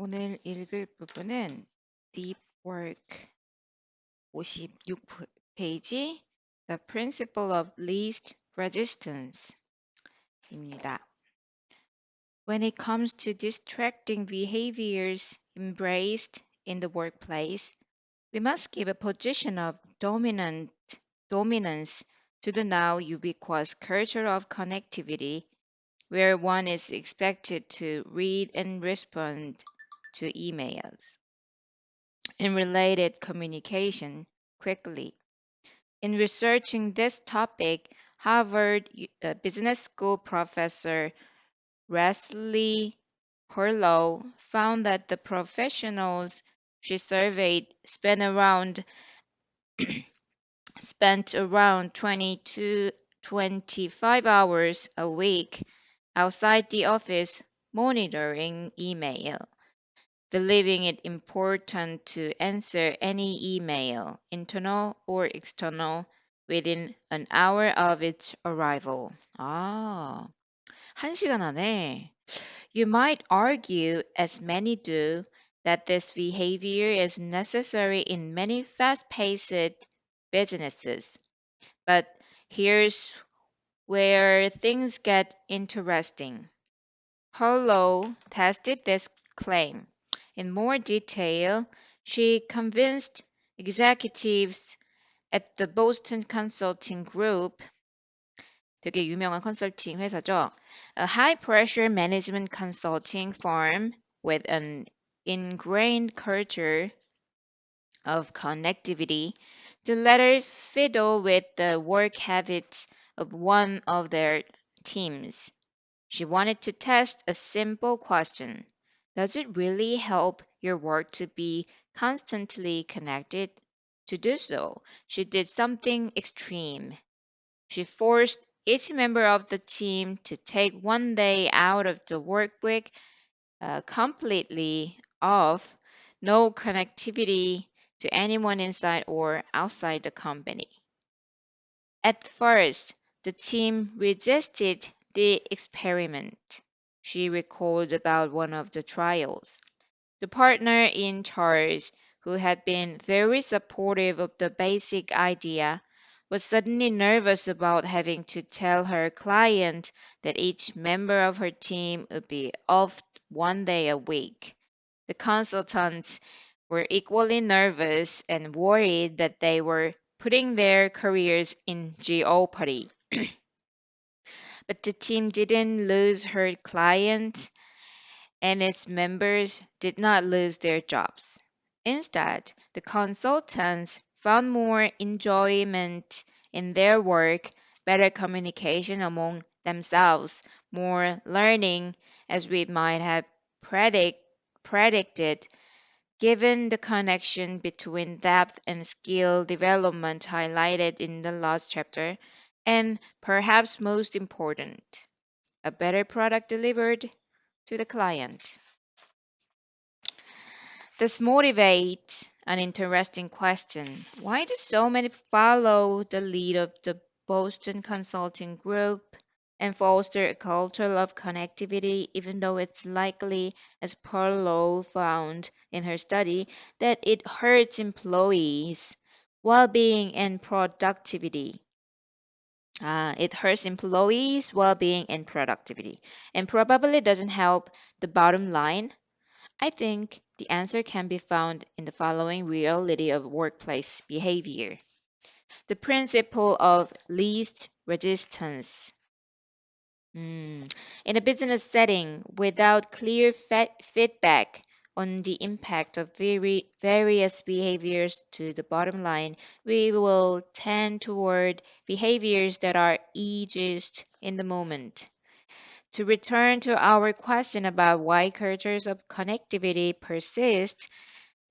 오늘 읽을 부분은 Deep Work 56페이지 The Principle of Least Resistance 입니다. When it comes to distracting behaviors embraced in the workplace, we must give a position of dominance to the now ubiquitous culture of connectivity, where one is expected to read and respond to emails and related communication quickly. In researching this topic, Harvard Business School professor Leslie Horlow found that the professionals she surveyed spent around 20 to 25 hours a week outside the office monitoring email, believing it important to answer any email, internal or external, within an hour of its arrival. 아, 1시간 안에. You might argue, as many do, that this behavior is necessary in many fast-paced businesses. But here's where things get interesting. Harlow tested this claim. In more detail, she convinced executives at the Boston Consulting Group, 되게 유명한 컨설팅 회사죠. A high-pressure management consulting firm with an ingrained culture of connectivity, to let her fiddle with the work habits of one of their teams. She wanted to test a simple question. Does it really help your work to be constantly connected? To do so, she did something extreme. She forced each member of the team to take one day out of the work week completely off, no connectivity to anyone inside or outside the company. At first, the team resisted the experiment. She recalled about one of the trials. The partner in charge, who had been very supportive of the basic idea, was suddenly nervous about having to tell her client that each member of her team would be off one day a week. The consultants were equally nervous and worried that they were putting their careers in jeopardy. But the team didn't lose her client, and its members did not lose their jobs. Instead, the consultants found more enjoyment in their work, better communication among themselves, more learning, as we might have predicted, given the connection between depth and skill development highlighted in the last chapter, and perhaps most important, a better product delivered to the client. This motivates an interesting question. Why do so many follow the lead of the Boston Consulting Group and foster a culture of connectivity, even though it's likely, as Perlow found in her study, that it hurts employees' well-being and productivity? It hurts employees' well-being and productivity, and probably doesn't help the bottom line. I think the answer can be found in the following reality of workplace behavior. The principle of least resistance. In a business setting, without clear feedback on the impact of various behaviors to the bottom line, we will tend toward behaviors that are easiest in the moment. To return to our question about why cultures of connectivity persist,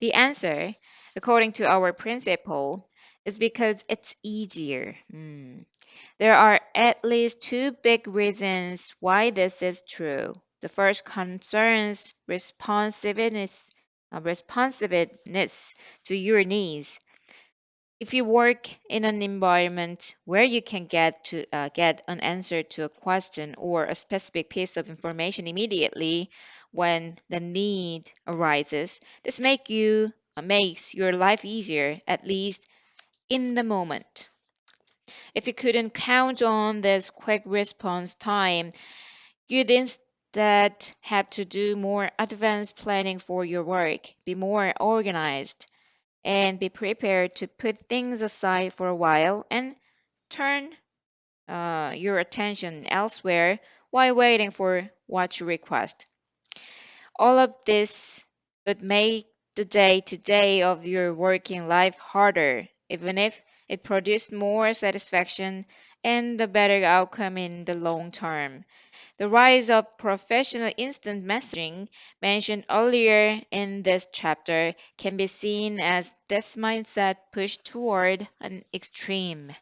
the answer, according to our principle, is because it's easier. There are at least two big reasons why this is true. The first concerns responsiveness to your needs. If you work in an environment where you can get an answer to a question or a specific piece of information immediately when the need arises, this makes your life easier, at least in the moment. If you couldn't count on this quick response time, you'd instead have to do more advanced planning for your work, be more organized, and be prepared to put things aside for a while and turn your attention elsewhere while waiting for what you request. All of this would make the day to day of your working life harder, even if it produced more satisfaction and a better outcome in the long term. The rise of professional instant messaging mentioned earlier in this chapter can be seen as this mindset pushed toward an extreme.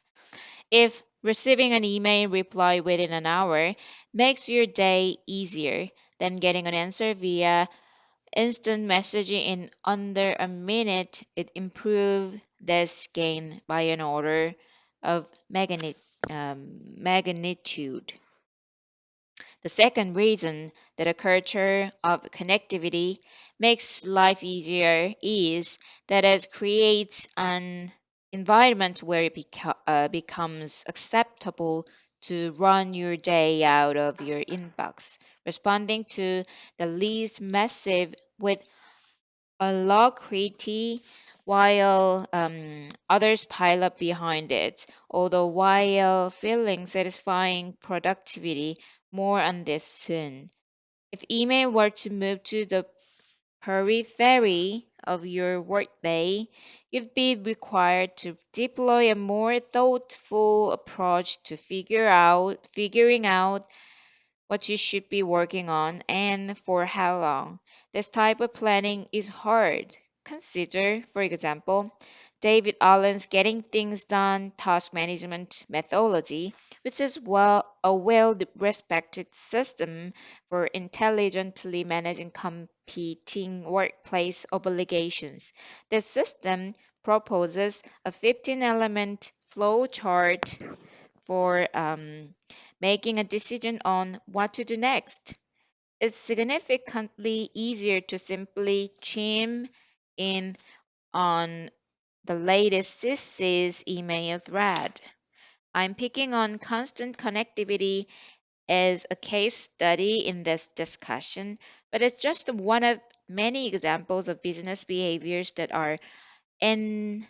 If receiving an email reply within an hour makes your day easier than getting an answer via instant messaging in under a minute, it improves this gain by an order of magnitude. The second reason that a culture of connectivity makes life easier is that it creates an environment where it becomes acceptable to run your day out of your inbox, responding to the least massive with alacrity while others pile up behind it, although while feeling satisfying productivity. More on this soon. If email were to move to the periphery of your workday, you'd be required to deploy a more thoughtful approach to figuring out what you should be working on and for how long. This type of planning is hard. Consider, for example, David Allen's Getting Things Done task management methodology, which is a well respected system for intelligently managing competing workplace obligations. The system proposes a 15-element flow chart for making a decision on what to do next. It's significantly easier to simply chime in on the latest CC's email thread. I'm picking on constant connectivity as a case study in this discussion, but it's just one of many examples of business behaviors that are and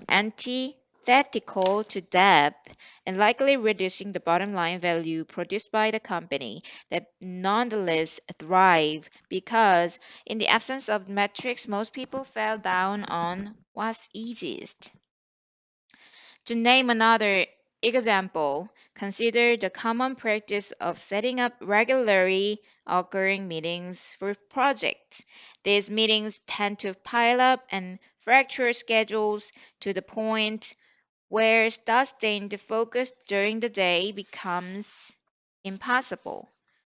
antithetical to depth and likely reducing the bottom line value produced by the company that nonetheless thrive because in the absence of metrics most people fell down on what's easiest. To name another example, consider the common practice of setting up regularly occurring meetings for projects. These meetings tend to pile up and fracture schedules to the point where sustained focus during the day becomes impossible.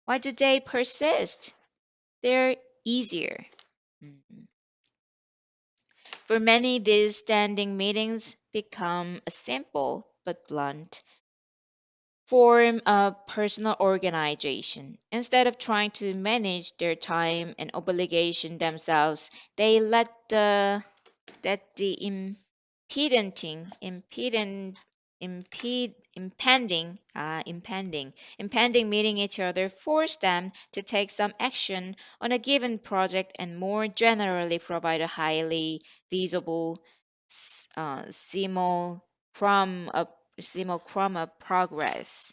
Why do they persist? They're easier. Mhm. For many, these standing meetings become a simple but blunt form of personal organization. Instead of trying to manage their time and obligation themselves, they let the impeding, impending meeting each other force them to take some action on a given project and more generally provide a highly visible s- uh, simulacrum of, simulacrum of progress.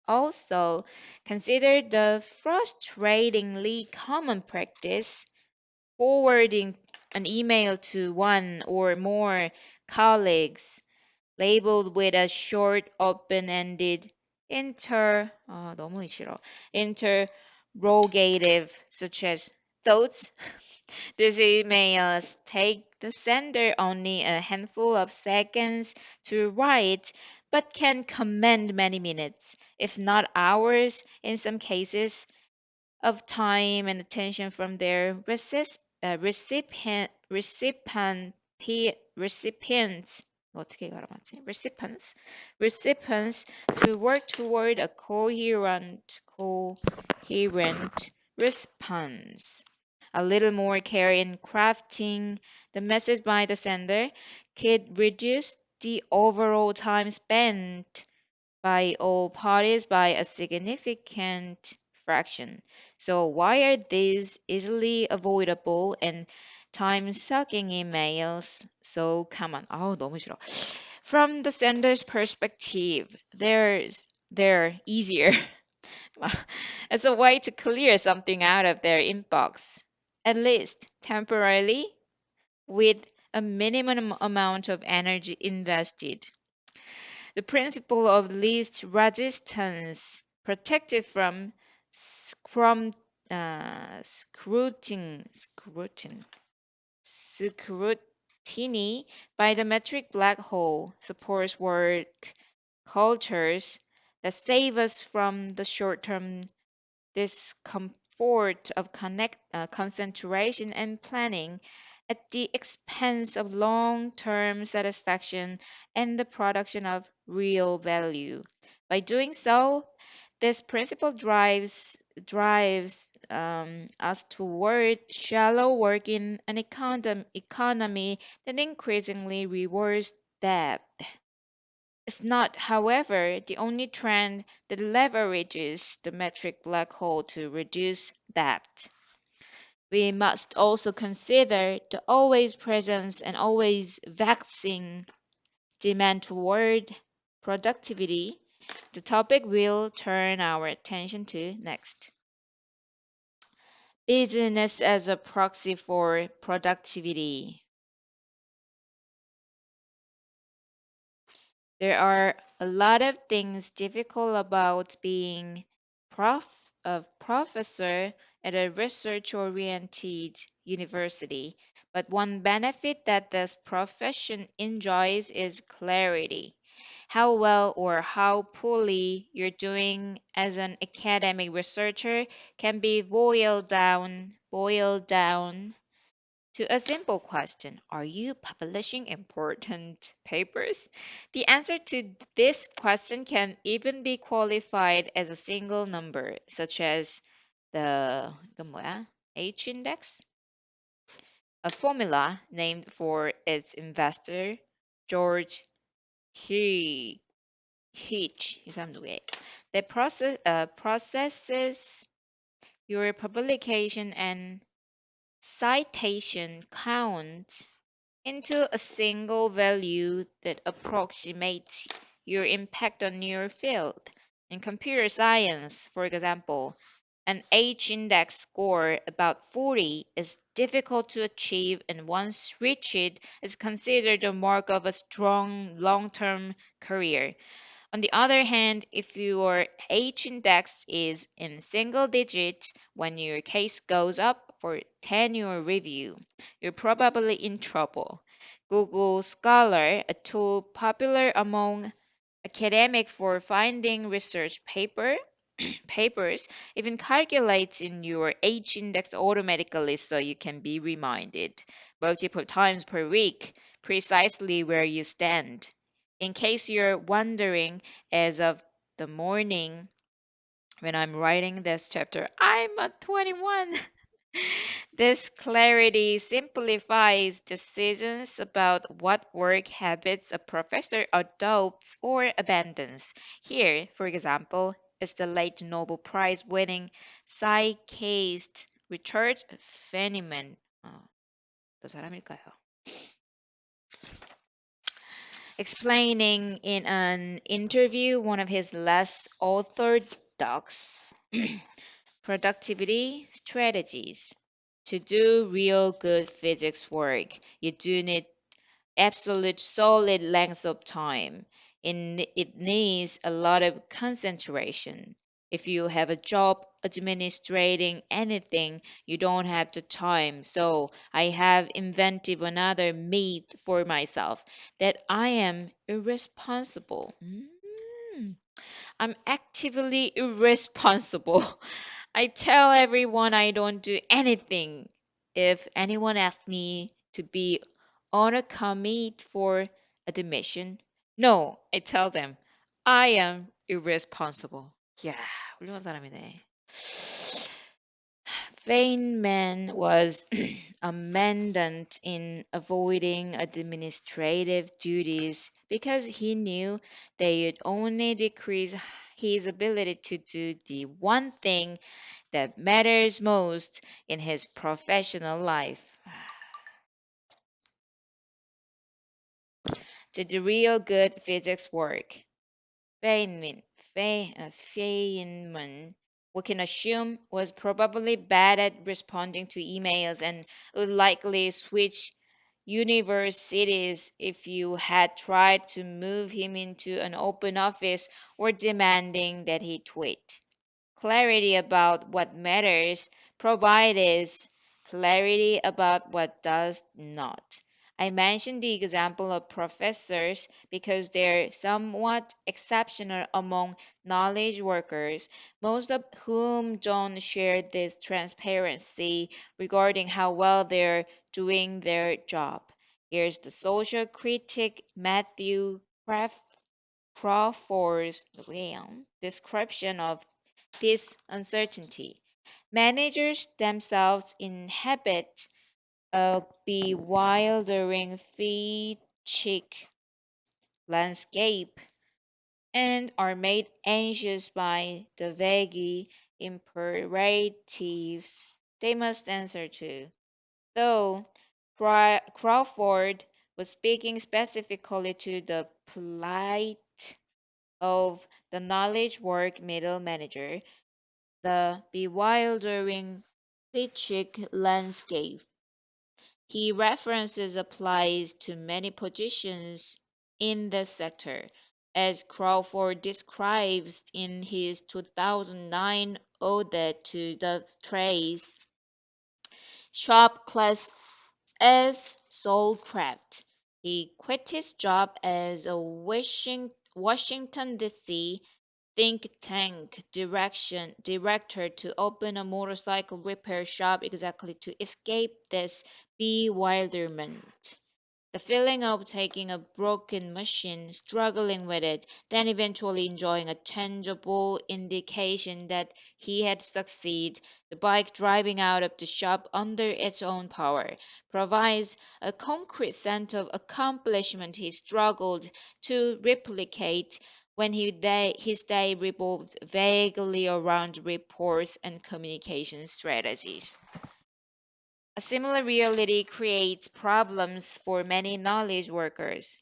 Also, consider the frustratingly common practice forwarding an email to one or more colleagues labeled with a short open-ended 너무 싫어. interrogative such as thoughts. These emails take the sender only a handful of seconds to write, but can command many minutes, if not hours in some cases, of time and attention from their recipients. 어떻게 발음하지? Recipients to work toward a coherent response. A little more care in crafting the message by the sender could reduce the overall time spent by all parties by a significant fraction. So why are these easily avoidable and time-sucking emails so common? 아우, 너무 싫어. From the sender's perspective, they're easier as a way to clear something out of their inbox, at least temporarily, with a minimum amount of energy invested. The principle of least resistance, protected from scrum, scrutiny by the metric black hole, supports work cultures that save us from the short-term discomfort of concentration and planning at the expense of long-term satisfaction and the production of real value. By doing so, this principle drives us toward shallow work in an economy that increasingly rewards depth. It's not, however, the only trend that leverages the metric black hole to reduce depth. We must also consider the always present and always vexing demand toward productivity, the topic we'll turn our attention to next. Business as a proxy for productivity. There are a lot of things difficult about being a professor at a research-oriented university, but one benefit that this profession enjoys is clarity. How well or how poorly you're doing as an academic researcher can be boiled down to a simple question: are you publishing important papers? The answer to this question can even be qualified as a single number, such as the 이건 뭐야? H index, a formula named for its investor, George He Hitch. 이 사람 누구예요? That processes your publication and citation count into a single value that approximates your impact on your field. In computer science, for example, an H-index score about 40 is difficult to achieve, and once reached is considered a mark of a strong long-term career. On the other hand, if your H-index is in single digits when your case goes up for tenure review, you're probably in trouble. Google Scholar, a tool popular among academics for finding research papers, even calculates in your H-index automatically so you can be reminded multiple times per week precisely where you stand. In case you're wondering, as of the morning when I'm writing this chapter, I'm at 21. This clarity simplifies decisions about what work habits a professor adopts or abandons. Here, for example, is the late Nobel Prize winning psychiatrist Richard Feynman. 어떤 사람일까요? Explaining in an interview one of his less orthodox productivity strategies. To do real good physics work, you do need absolute solid lengths of time. It needs a lot of concentration. If you have a job administrating anything, you don't have the time. So I have invented another myth for myself that I am irresponsible. I'm actively irresponsible. I tell everyone I don't do anything. If anyone asks me to be on a commit for admission. No, I tell them, I am irresponsible. Yeah, 훌륭한 사람이네. Feynman was a mandant in avoiding administrative duties because he knew they would only decrease his ability to do the one thing that matters most in his professional life. Did the real good physics work? Feynman, Feynman, we can assume, was probably bad at responding to emails and would likely switch universities if you had tried to move him into an open office or demanding that he tweet. Clarity about what matters provides clarity about what does not. I mentioned the example of professors because they're somewhat exceptional among knowledge workers, most of whom don't share this transparency regarding how well they're doing their job. Here's the social critic Matthew Crawford's description of this uncertainty. Managers themselves inhabit a bewildering feature landscape and are made anxious by the vague imperatives they must answer to. Though Crawford was speaking specifically to the plight of the knowledge work middle manager, the bewildering pitchic landscape he references applies to many positions in the sector, as Crawford describes in his 2009 Ode to the Trades. Shop class as Soulcraft. He quit his job as a Washington, D.C. think tank director to open a motorcycle repair shop exactly to escape this bewilderment. The feeling of taking a broken machine, struggling with it, then eventually enjoying a tangible indication that he had succeeded, the bike driving out of the shop under its own power, provides a concrete sense of accomplishment he struggled to replicate when his day revolved vaguely around reports and communication strategies. A similar reality creates problems for many knowledge workers.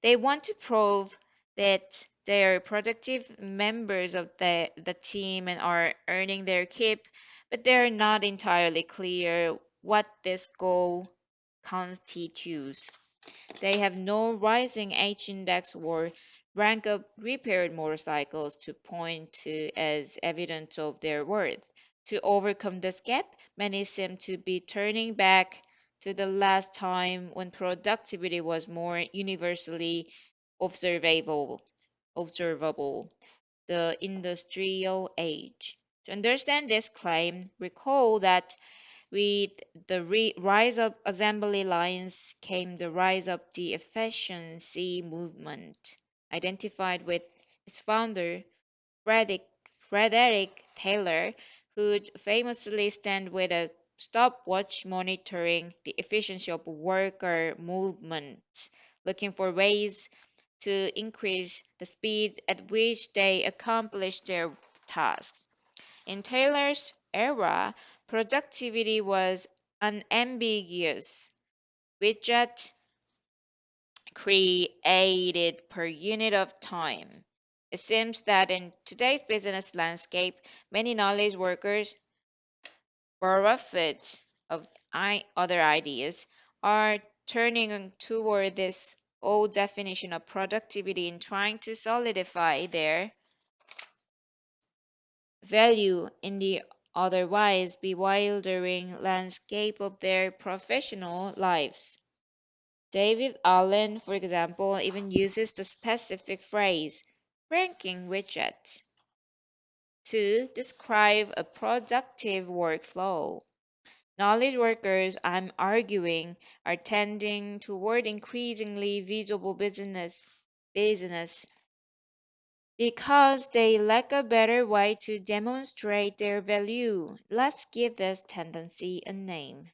They want to prove that they are productive members of the team and are earning their keep, but they are not entirely clear what this goal constitutes. They have no rising H-index or rank of repaired motorcycles to point to as evidence of their worth. To overcome this gap, many seem to be turning back to the last time when productivity was more universally observable, observable, the industrial age. To understand this claim, recall that with the rise of assembly lines came the rise of the efficiency movement, identified with its founder, Frederick, Frederick Taylor, who'd famously stand with a stopwatch monitoring the efficiency of worker movements, looking for ways to increase the speed at which they accomplished their tasks. In Taylor's era, productivity was unambiguous. Widget created per unit of time. It seems that in today's business landscape, many knowledge workers, bereft of other ideas, are turning toward this old definition of productivity and trying to solidify their value in the otherwise bewildering landscape of their professional lives. David Allen, for example, even uses the specific phrase ranking widgets to describe a productive workflow. Knowledge workers, I'm arguing, are tending toward increasingly visible business because they lack a better way to demonstrate their value. Let's give this tendency a name.